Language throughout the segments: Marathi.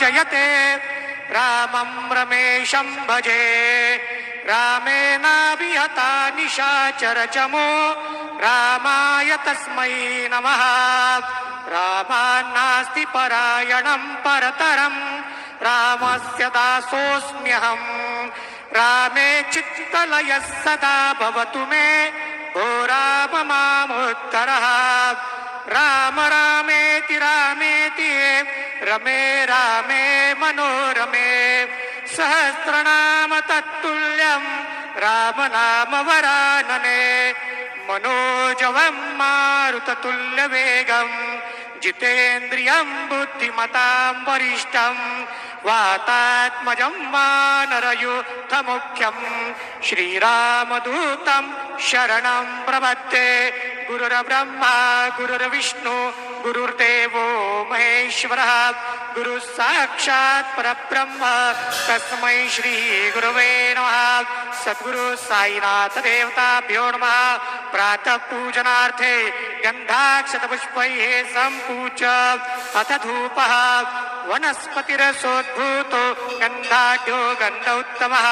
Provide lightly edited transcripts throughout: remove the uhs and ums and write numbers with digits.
जयते रामं रमेशं भजे रामेणाभिहता निशाचरचमो रामाय तस्मै नमः रामान्नास्ति परायणं परतरं रामस्य दासोऽस्म्यहम् रामे चित्तलयः सदा भवतु मे भो राम मामुत्तरः राम रामेति रामेति रमे रामे मनोरमे सहस्रनाम तत्तुल्यं रामनाम वरानने मनोजवं मारुततुल्यवेगं जितेन्द्रियं बुद्धिमतां वरिष्ठं वातात्मजं वानरयूथमुख्यं श्रीरामदूतं शरणं प्रपद्ये गुरुर्ब्रह्मा गुरुर्विष्णु गुरुर्देवो महेश्वरः गुरु साक्षात् परब्रह्म तस्मै श्री गुरवे नमः सद्गुरु साईनाथ देवताभ्यो नमः प्रातः पूजनार्थे गन्धाक्षतपुष्पैः सम्पूज्य अथ धूपः वनस्पतिरसोद्भूतो गन्धाढ्यो गन्ध उत्तमः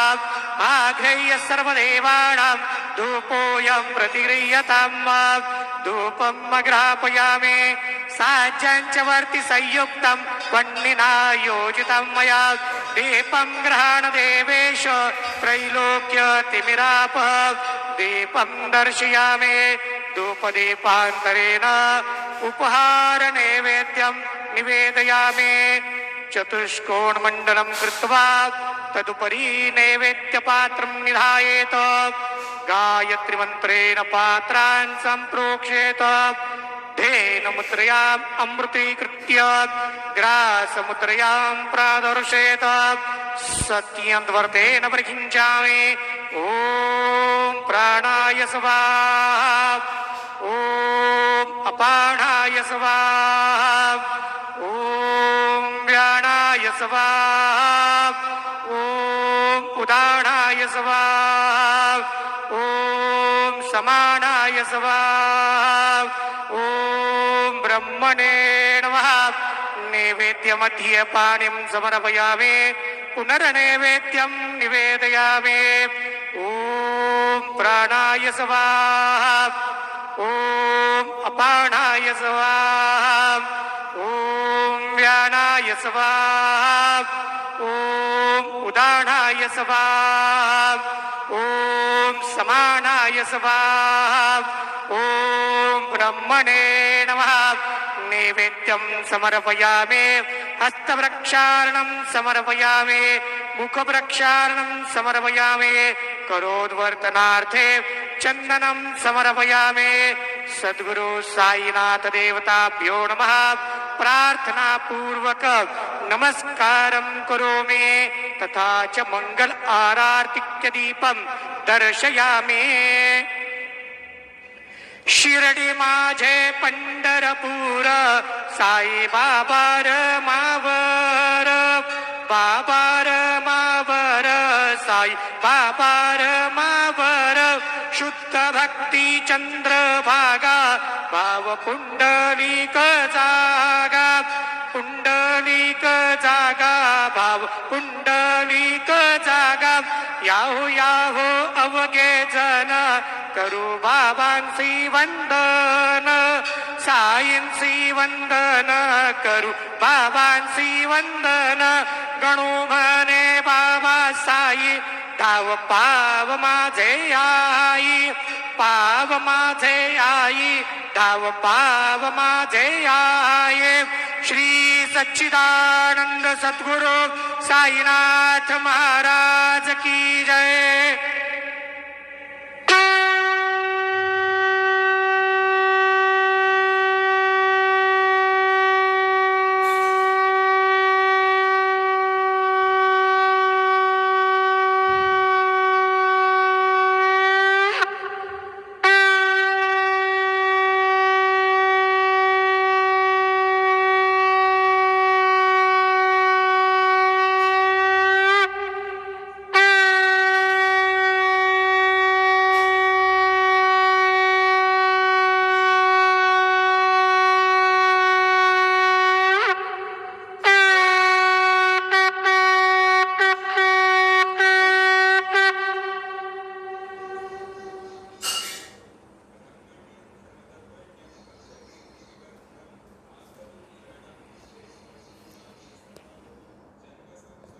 आघ्रेय सर्वदेवानां धूपोऽयं प्रतिगृह्यताम् धूपं ग्रापयामि साज्यञ्च वर्ति संयुक्तं वह्निना योजितं मया दीपं गृहाण देवेश त्रैलोक्यतिमिरापः दीपं दर्शयामि धूपदीपान्तरेण उपहारनैवेद्यं निवेदयामि चतुष्कोणमण्डलं कृत्वा तदुपरि नैवेद्यपात्रं निधायेत गायत्रीमन्त्रेण पात्रान् सम्प्रोक्षेत धेनुमुद्रयाम् अमृतीकृत्य ग्रासमुद्रयां प्रादर्शेत सत्यन्वर्तेन परिकिञ्चामि ॐ प्राणाय स्वाहा ॐ अपानाय स्वाहा ॐ व्यानाय स्वाहा ॐ उदानाय स्वाहा ॐ समानाय स्वाहा ॐ ब्रह्मणे नमः नैवेद्यमध्ये पाणिं समर्पयामि पुनर्नैवेद्यं निवेदयामि ॐ प्राणाय स्वाहा ॐ अपानाय स्वाहा ॐ व्यानाय स्वाहा ॐ उदानाय स्वाहा ॐ समानाय स्वाहा ॐ ब्रह्मणे नमः नैवेद्यं समर्पयामि हस्तप्रक्षालनं समर्पयामि मुखप्रक्षालनं समर्पयामि करोद्वर्तनार्थे चन्दनं समर्पयामि सद्गुरु साईनाथ देवताभ्यो नमः प्रार्थनापूर्वक नमस्कारं करोमि तथा च मंगल आरार्तिक्य दीपं दर्शयामि शिर्डी माझे पंढरपूर साई बाबा मावर बाबा मावर साई बाबा मावर शुद्ध भक्ती चंद्रभागा भाव पुंडलिक जागा पुंडलिक जागा भाव पुंडलिक जागा याहो याहो अवघे जन करू बाबांसी वंदन साईंसी वंदन करू बाबांसी वंदन गणू म्हणे बाबा साई धाव पाव माझे आई पाव माझे आई धाव पाव माझे आई श्री सच्चिदानंद सद्गुरु साईनाथ महाराज की जय।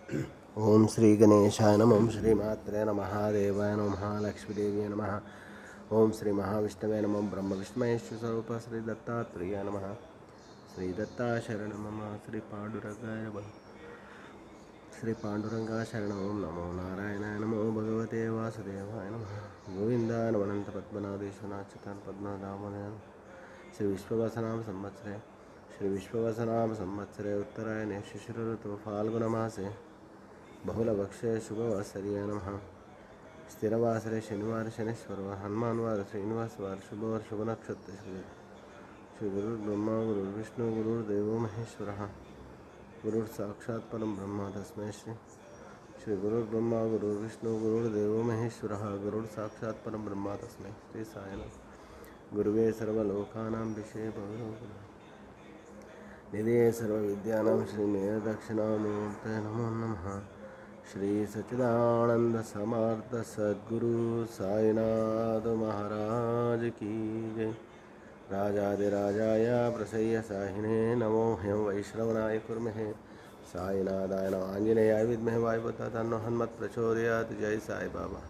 ओम श्री गणेशाय नमः। ओम श्री मात्रे नमः। देवाय नमः। लक्ष्मीदेव्यै नमः। ओम श्री महाविष्णवे नमः। ब्रह्म विष्णु स्वरूप श्री दत्तात्रेयाय नमः। श्री दत्ता शरण मम। श्री पांडुरंगाय नमः। श्री पांडुरंगा शरण। ओम नमो नारायणाय नमो भगवते वासुदेवाय नमः। गोविंदाय नमः। अनंत पद्मनाभेश्वरनाथ पद्मनाभमनयन। श्री विश्ववसनाम संवत्सरे श्री विश्ववसनाम संवत्सरे उत्तरायणे शिशिर ऋतु फाल्गुनमासे बहुलभक्षे शुभवासर्य नमः। स्थिरवासरे शनिवार शनेश्वर हनुमानवार श्रीनिवासवार शुभवार शुभ नक्षत्र श्री गुरुर्ब्रह्मा गुरुर्विष्णु गुरुर्देवो महेश्वरः गुरुर्साक्षात् परं ब्रह्म तस्मै श्री गुरुर्ब्रह्मा गुरुर्विष्णु गुरुर्देवो महेश्वरः गुरुर्साक्षात् परं ब्रह्म तस्मै श्री साईनाथ गुरुवे सर्वलोकानां विषये भवरोगिणः निधये सर्वविद्यानां श्री दक्षिणामूर्ते नमो नमः। श्री सच्चिदानंद समर्थ सद्गुरु साईनाथ महाराज की जय। राजाधिराजाय प्रसह्य साहिने नमो ह्यं वैष्णवनाय कुर्महे साईनाथाय नमः। आंजनेयाय विद्महे वायुपुत्राय तन्नो हनुमत् प्रचोदयात्। जय साई बाबा।